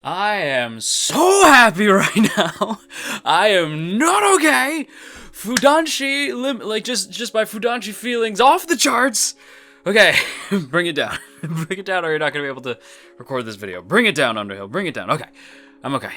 I am so happy right now. I am not okay. Fudanshi, just my Fudanshi feelings off the charts. Okay, bring it down. Bring it down or you're not going to be able to record this video. Bring it down, Underhill. Bring it down. Okay, I'm okay.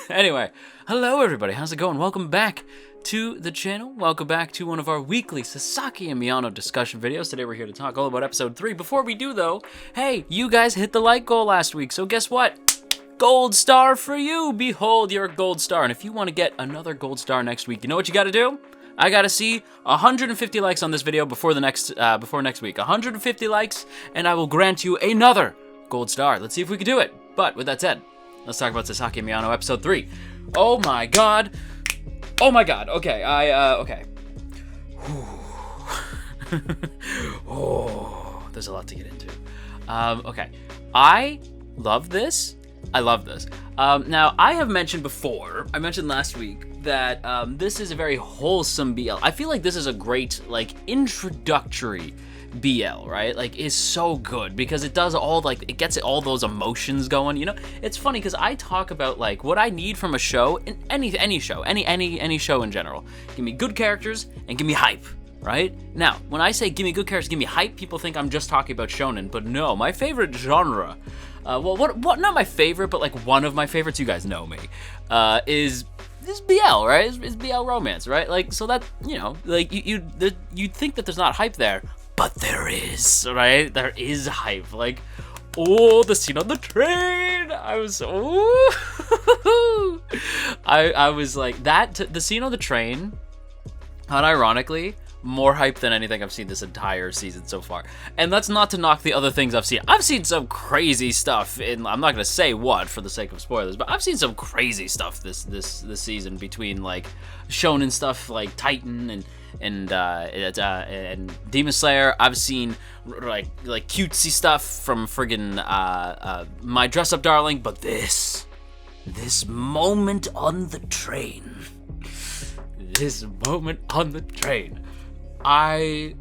Anyway, hello everybody. How's it going? Welcome back to the channel. Welcome back to one of our weekly Sasaki Miyano discussion videos. Today we're here to talk all about episode 3. Before we do though, hey, you guys hit the like goal last week, so guess what? Gold star for you. Behold your gold star. And if you want to get another gold star next week, you know what you got to do? I got to see 150 likes on this video before next week. 150 likes, and I will grant you another gold star. Let's see if we can do it. But with that said, let's talk about Sasaki Miyano episode 3. Oh my god. Oh my god. Okay, okay. Oh, there's a lot to get into. Okay. I love this. Now, I have mentioned before, I mentioned last week, that this is a very wholesome BL. I feel like this is a great, introductory BL, right? It's so good because it does all, it gets all those emotions going, you know? It's funny because I talk about, what I need from a show, in any show, any show in general. Give me good characters and give me hype. Right? Now, when I say give me good characters, give me hype, people think I'm just talking about shonen, but no, my favorite genre, what not my favorite, but one of my favorites, you guys know me, is BL, right? Is BL romance, right? So that, you'd think that there's not hype there, but there is, right? There is hype. Oh, the scene on the train! I was, ooh! I was like, the scene on the train, unironically, more hype than anything I've seen this entire season so far. And that's not to knock the other things I've seen. I've seen some crazy stuff in, I'm not gonna say what for the sake of spoilers, but I've seen some crazy stuff this season between shonen stuff like Titan and Demon Slayer. I've seen cutesy stuff from friggin' My Dress Up Darling, but this moment on the train. This moment on the train. I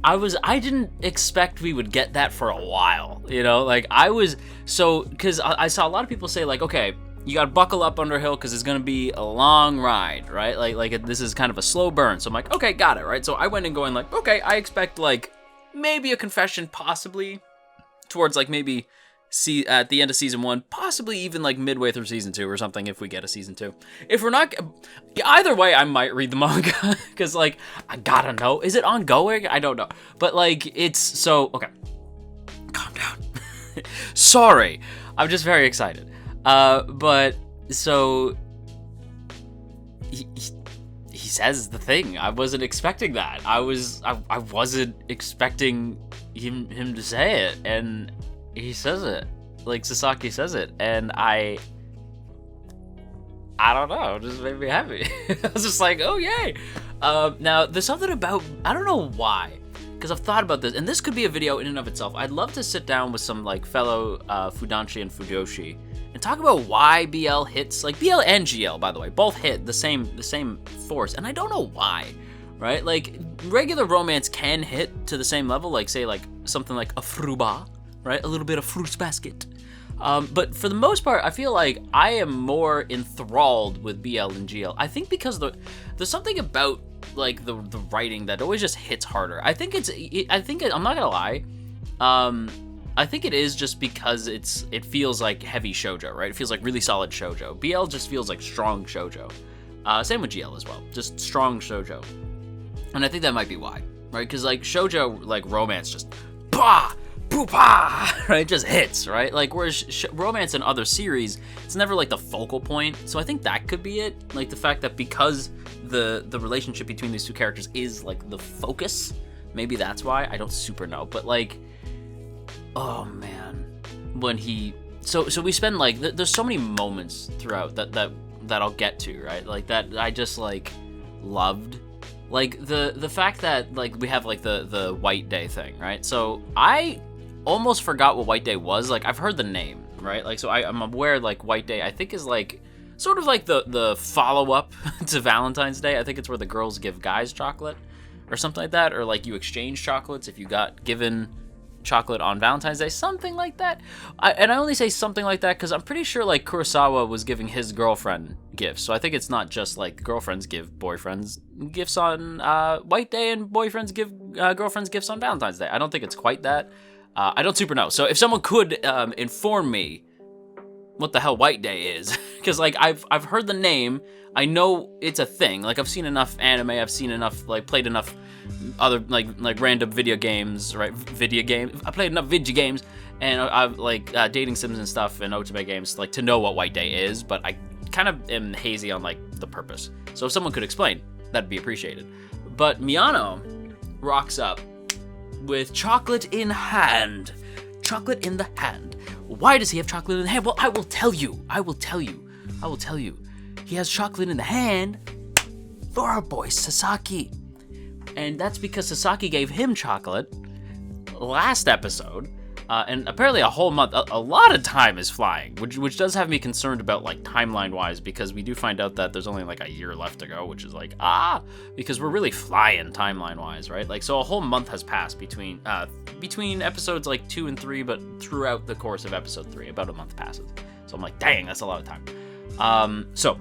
didn't expect we would get that for a while, you know? Because I saw a lot of people say, okay, you gotta buckle up, Underhill, because it's gonna be a long ride, right? This is kind of a slow burn. So I'm like, okay, got it, right? So I went in going okay, I expect, maybe a confession, possibly, towards, maybe at the end of season 1, possibly even midway through season 2 or something if we get a season 2. If we're not, either way, I might read the manga because I gotta know. Is it ongoing? I don't know. But it's so, okay. Calm down. Sorry. I'm just very excited. But so he says the thing. I wasn't expecting that. I wasn't expecting him to say it, and he says it, Sasaki says it, and I don't know, it just made me happy. I was just oh yay. Now there's something about, I don't know why, because I've thought about this, and this could be a video in and of itself. I'd love to sit down with some fellow Fudanshi and Fujoshi and talk about why BL hits, BL and GL, by the way, both hit the same force, and I don't know why, right? Regular romance can hit to the same level, say something like a fruba, right? A little bit of fruits basket. But for the most part, I feel like I am more enthralled with BL and GL. I think because there's something about the writing that always just hits harder. I'm not gonna lie. I think it is just because it feels like heavy shoujo, right? It feels like really solid shoujo. BL just feels like strong shoujo. Same with GL as well, just strong shoujo. And I think that might be why, right? Because shoujo, romance just bah! Poopa! Right? It just hits, right? Whereas romance in other series, it's never the focal point. So I think that could be it. The fact that because the relationship between these two characters is the focus, maybe that's why. I don't super know. But oh man, when he so we spend there's so many moments throughout that I'll get to, right? That I just loved. The fact that we have the White Day thing, right? So I almost forgot what White Day was. I've heard the name, right? So I'm aware White Day I think is sort of the follow-up to Valentine's Day. I think it's where the girls give guys chocolate or something like that, or you exchange chocolates if you got given chocolate on Valentine's Day, something like that. And I only say something like that because I'm pretty sure like Kurosawa was giving his girlfriend gifts, so I think it's not just like girlfriends give boyfriends gifts on White Day and boyfriends give girlfriends gifts on Valentine's Day. I don't think it's quite that. I don't super know. So if someone could inform me what the hell White Day is, because like I've heard the name, I know it's a thing. Like I've seen enough anime, I've seen enough, like played enough other like random video games, right? I played enough video games, and I've like dating sims and stuff and otome games like to know what White Day is, but I kind of am hazy on like the purpose. So if someone could explain, that'd be appreciated. But Miyano rocks up with chocolate in hand. Chocolate in the hand. Why does he have chocolate in the hand? Well, I will tell you. He has chocolate in the hand for our boy Sasaki. And that's because Sasaki gave him chocolate last episode. And apparently a whole month, a lot of time is flying, which does have me concerned about like timeline-wise, because we do find out that there's only like a year left to go, which is like, because we're really flying timeline-wise, right? Like, so a whole month has passed between episodes like 2 and 3, but throughout the course of episode 3, about a month passes. So I'm like, dang, that's a lot of time. So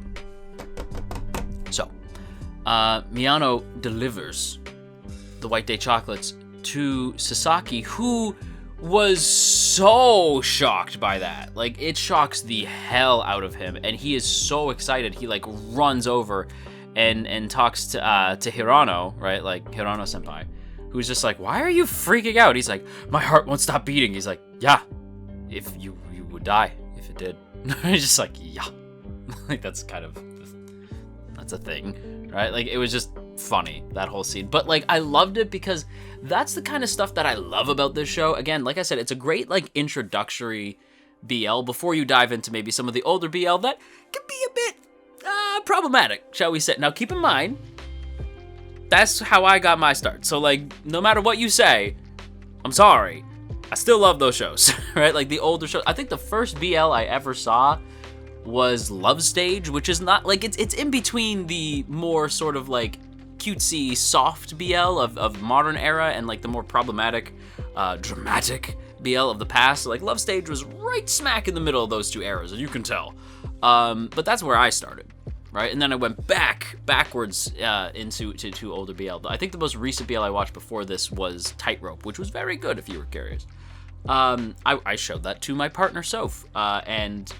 Miyano delivers the White Day chocolates to Sasaki, who was so shocked by that. Like, it shocks the hell out of him, and he is so excited. He like runs over and talks to Hirano, right? Like Hirano senpai, who's just like, why are you freaking out? He's like, my heart won't stop beating. He's like, yeah, if you would die if it did. He's just like, yeah. Like, that's a thing, right? Like, it was just funny, that whole scene. But like, I loved it because that's the kind of stuff that I love about this show. Again, like I said, it's a great like introductory BL before you dive into maybe some of the older BL that can be a bit problematic, shall we say. Now keep in mind, that's how I got my start. So like, no matter what you say, I'm sorry, I still love those shows. Right? Like the older shows. I think the first BL I ever saw was Love Stage, which is not like, it's in between the more sort of like cutesy soft BL of modern era and like the more problematic dramatic BL of the past. So like Love Stage was right smack in the middle of those two eras, as you can tell. But that's where I started, right? And then I went backwards into older BL. I think the most recent BL I watched before this was Tightrope, which was very good if you were curious. I showed that to my partner Soph, and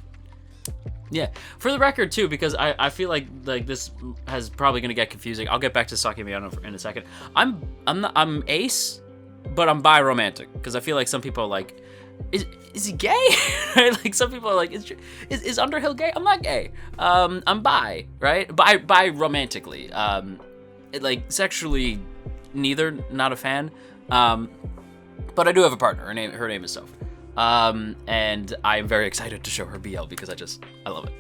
yeah, for the record too, because I feel like this is probably gonna get confusing. I'll get back to Sasaki Miyano in a second. I'm ace, but I'm bi romantic, because I feel like some people are like, is he gay? Right? Like some people are like, is Underhill gay? I'm not gay. I'm bi, right? Bi romantically. Like sexually, neither. Not a fan. But I do have a partner. Her name is Soph. And I'm very excited to show her BL because I love it.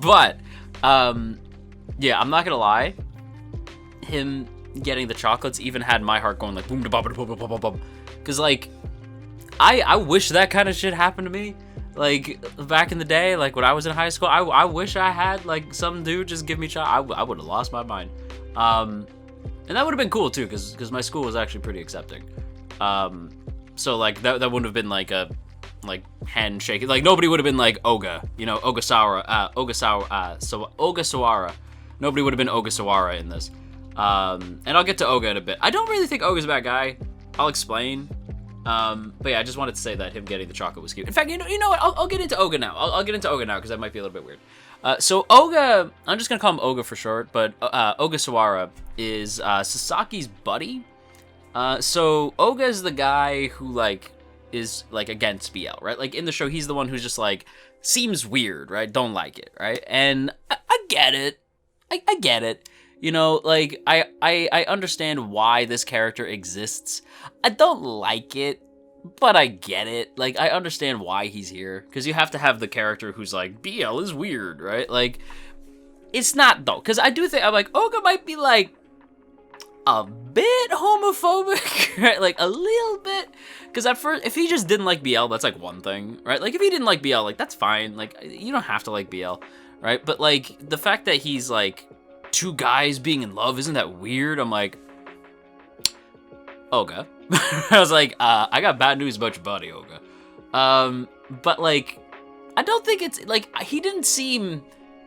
But yeah, I'm not gonna lie. Him getting the chocolates even had my heart going like boom da bum bum bum bum. Cause like, I wish that kind of shit happened to me. Like back in the day, like when I was in high school, I wish I had like some dude just give me chocolate. I would have lost my mind. And that would have been cool too, cause my school was actually pretty accepting. So like that wouldn't have been like a handshake. Like nobody would have been like Oga, Ogasawara. So Ogasawara. Nobody would have been Ogasawara in this. And I'll get to Oga in a bit. I don't really think Oga's a bad guy. I'll explain. But yeah, I just wanted to say that him getting the chocolate was cute. In fact, you know what? I'll get into Oga now. I'll get into Oga now because that might be a little bit weird. So Oga, I'm just gonna call him Oga for short, but Ogasawara is Sasaki's buddy. So Oga is the guy who like is like against BL, right? Like in the show, he's the one who's just like seems weird, right? Don't like it, right? And I get it. I get it. You know, like I understand why this character exists. I don't like it, but I get it. Like I understand why he's here, because you have to have the character who's like BL is weird, right? Like it's not though, because I do think I'm like Oga might be like a bit homophobic, right? Like a little bit, because at first, if he just didn't like BL, that's like one thing, right? Like if he didn't like BL, like that's fine. Like you don't have to like BL, right? But like the fact that he's like two guys being in love, isn't that weird? I'm like, Oga. I was like, I got bad news about your buddy, Oga. But like, I don't think it's like, he didn't seem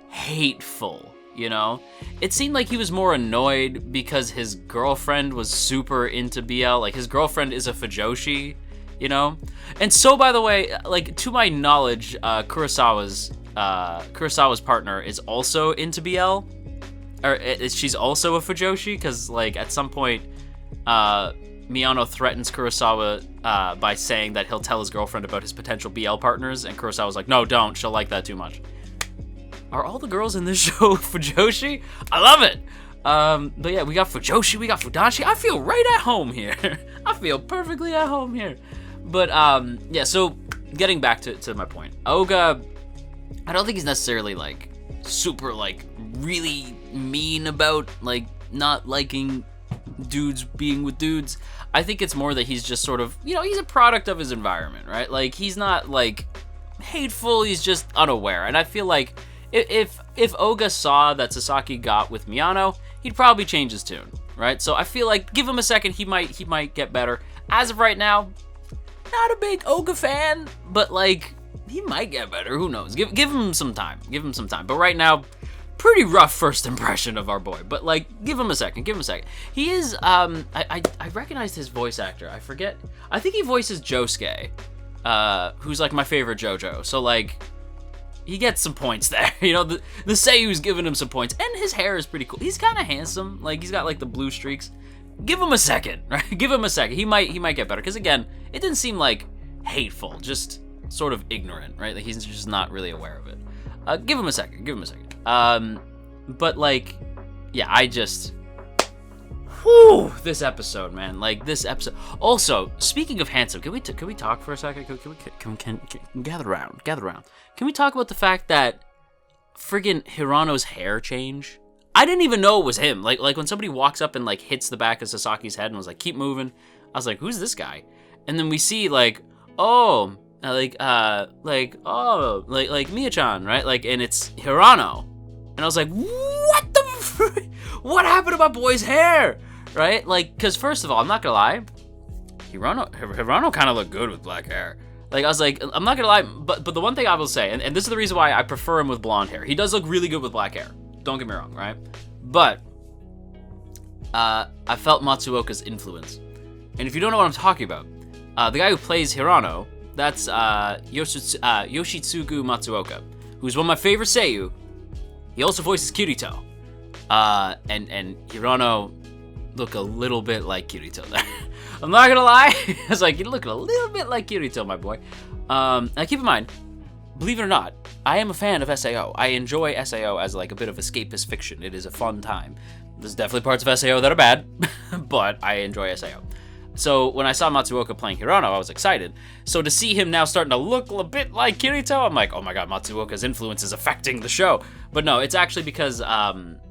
hateful, you know? It seemed like he was more annoyed because his girlfriend was super into BL. Like, his girlfriend is a fujoshi, you know? And so, by the way, like, to my knowledge, Kurosawa's partner is also into BL. Or she's also a fujoshi, because, like, at some point, Miyano threatens Kurosawa by saying that he'll tell his girlfriend about his potential BL partners, and Kurosawa's like, no, don't. She'll like that too much. Are all the girls in this show fujoshi? I love it. But yeah, we got fujoshi, we got fudashi. I feel right at home here. I feel perfectly at home here. But yeah, so getting back to my point, Oga, I don't think he's necessarily like super like really mean about like not liking dudes being with dudes. I think it's more that he's just sort of, you know, he's a product of his environment, right? Like, he's not like hateful, he's just unaware. And I feel like if Oga saw that Sasaki got with Miyano, he'd probably change his tune, right? So I feel like give him a second, he might get better. As of right now, not a big Oga fan, but like he might get better. Who knows? Give him some time. Give him some time. But right now, pretty rough first impression of our boy. But like, give him a second. Give him a second. He is I recognized his voice actor. I forget. I think he voices Josuke, who's like my favorite JoJo. So like, he gets some points there. You know, the Seiyu's giving him some points, and his hair is pretty cool. He's kind of handsome. Like, he's got like the blue streaks. Give him a second, right? Give him a second. He might get better, because again, it didn't seem like hateful, just sort of ignorant, right? Like, he's just not really aware of it. Give him a second. Give him a second. But like, yeah, I just, whew, this episode, man. Like, this episode. Also, speaking of handsome, can we talk for a second? Can gather around. Can we talk about the fact that friggin' Hirano's hair change? I didn't even know it was him. Like when somebody walks up and like hits the back of Sasaki's head and was like, keep moving. I was like, who's this guy? And then we see like, oh, like Mia-chan, right? Like, and it's Hirano. And I was like, what the what happened to my boy's hair? Right? Like, because first of all, I'm not gonna lie, Hirano kind of looked good with black hair. Like, I was like, I'm not gonna lie, but the one thing I will say, and this is the reason why I prefer him with blonde hair. He does look really good with black hair. Don't get me wrong, right? But I felt Matsuoka's influence. And if you don't know what I'm talking about, the guy who plays Hirano, that's Yoshitsugu Matsuoka, who's one of my favorite Seiyu. He also voices Kirito. And Hirano look a little bit like Kirito there. I'm not gonna lie. I was like, you're looking a little bit like Kirito, my boy. Now keep in mind, believe it or not, I am a fan of SAO. I enjoy SAO as like a bit of escapist fiction. It is a fun time. There's definitely parts of SAO that are bad, but I enjoy SAO. So when I saw Matsuoka playing Hirano, I was excited. So to see him now starting to look a bit like Kirito, I'm like, oh my god, Matsuoka's influence is affecting the show. But no, it's actually because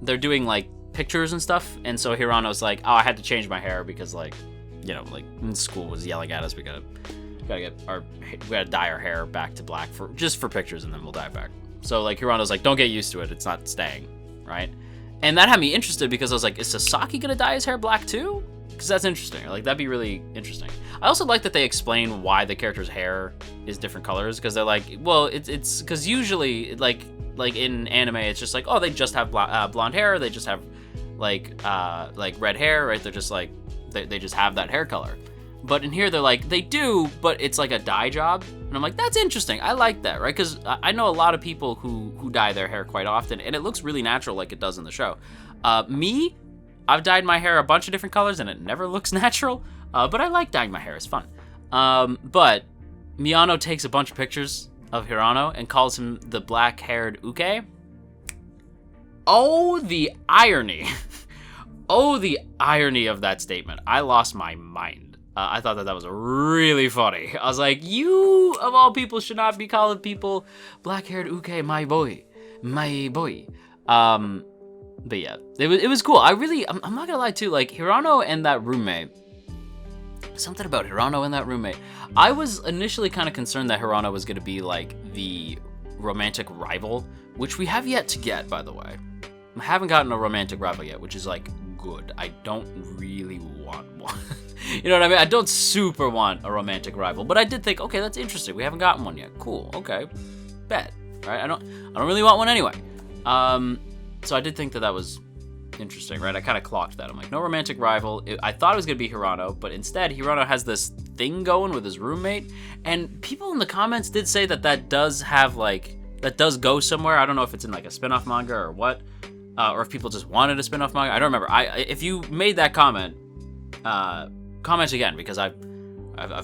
they're doing like pictures and stuff, and so Hirano's like, oh, I had to change my hair because like, you know, like school was yelling at us, we gotta dye our hair back to black for pictures, and then we'll dye it back. So like Hirano's like, don't get used to it, it's not staying, right? And that had me interested because I was like, is Sasaki gonna dye his hair black too? Because that's interesting. Like, that'd be really interesting. I also like that they explain why the character's hair is different colors, because they're like, well, it's because usually like in anime, it's just like, oh, they just have blonde hair, they just have like red hair, right? They're just like they just have that hair color. But in here, they're like, they do, but it's like a dye job. And I'm like, that's interesting. I like that, right? Because I know a lot of people who dye their hair quite often, and it looks really natural like it does in the show. I've dyed my hair a bunch of different colors, and it never looks natural. But I like dyeing my hair. It's fun. But Miyano takes a bunch of pictures of Hirano and calls him the black-haired Uke. Oh, the irony. Oh, the irony of that statement. I lost my mind. I thought that was really funny. I was like, you, of all people, should not be calling people black-haired Uke, my boy. My boy. But yeah, it was cool. I'm not gonna lie too, like Hirano and that roommate, something about Hirano and that roommate. I was initially kind of concerned that Hirano was gonna be like the romantic rival, which we have yet to get, by the way. I haven't gotten a romantic rival yet, which is like good. I don't really want one. You know what I mean? I don't super want a romantic rival, but I did think, okay, that's interesting. We haven't gotten one yet. Cool. Okay. Bet. Right? I don't really want one anyway. So I did think that was interesting, right? I kind of clocked that. I'm like, no romantic rival. I thought it was going to be Hirano, but instead Hirano has this thing going with his roommate, and people in the comments did say that does have like, that does go somewhere. I don't know if it's in like a spin-off manga or what, or if people just wanted a spin-off manga. I don't remember. If you made that comment, comment again, because I've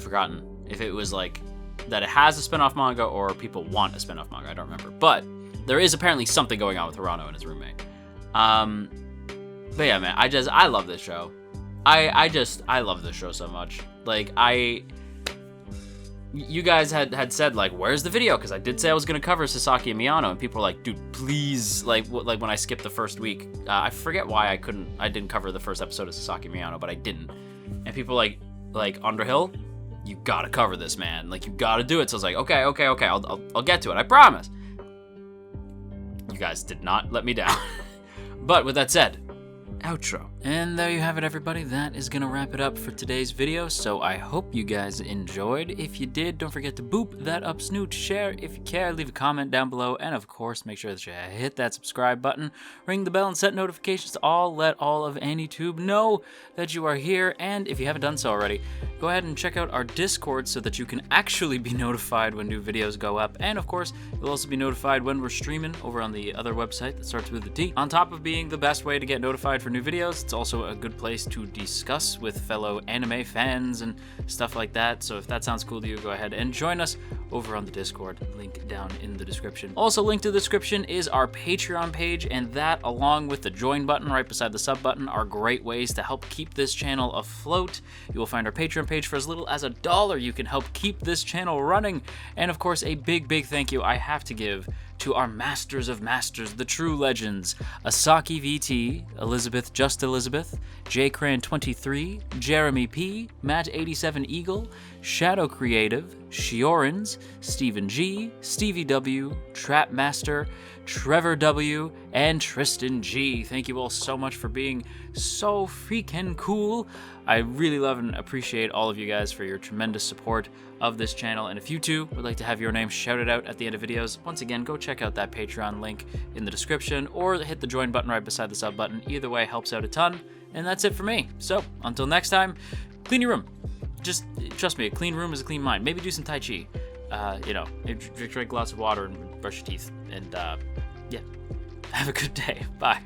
forgotten if it was like that it has a spin-off manga or people want a spin-off manga. I don't remember, but there is apparently something going on with Hirano and his roommate. But yeah, man, I love this show. I love this show so much. Like, you guys had said, like, where's the video? Because I did say I was going to cover Sasaki and Miyano, and people were like, dude, please, like when I skipped the first week, I forget why I didn't cover the first episode of Sasaki Miyano, but I didn't. And people were like, Underhill, you gotta cover this, man. Like, you gotta do it. So I was like, okay, I'll get to it. I promise. You guys did not let me down. But with that said, outro. And there you have it, everybody. That is gonna wrap it up for today's video. So I hope you guys enjoyed. If you did, don't forget to boop that up snoot, share if you care, leave a comment down below, and of course make sure that you hit that subscribe button, ring the bell, and set notifications to all. Let all of AnyTube know that you are here. And if you haven't done so already, go ahead and check out our Discord so that you can actually be notified when new videos go up. And of course, you'll also be notified when we're streaming over on the other website that starts with a T. On top of being the best way to get notified for new videos, it's also a good place to discuss with fellow anime fans and stuff like that. So if that sounds cool to you, go ahead and join us over on the Discord. Link down in the description. Also linked to the description is our Patreon page, and that, along with the join button right beside the sub button, are great ways to help keep this channel afloat. You will find our Patreon page for as little as $1. You can help keep this channel running. And of course, a big thank you I have to give to our masters of masters, the true legends: Asaki VT, Elizabeth Just Elizabeth, JCran23, Jeremy P, Matt87 Eagle, Shadow Creative, Shiorans, Stephen G, Stevie W, Trapmaster, Trevor W, and Tristan G. Thank you all so much for being so freaking cool. I really love and appreciate all of you guys for your tremendous support of this channel. And if you too would like to have your name shouted out at the end of videos, once again, go check out that Patreon link in the description or hit the join button right beside the sub button. Either way helps out a ton. And that's it for me. So until next time, clean your room. Just trust me, a clean room is a clean mind. Maybe do some Tai Chi. Drink lots of water and brush your teeth. And yeah, have a good day. Bye.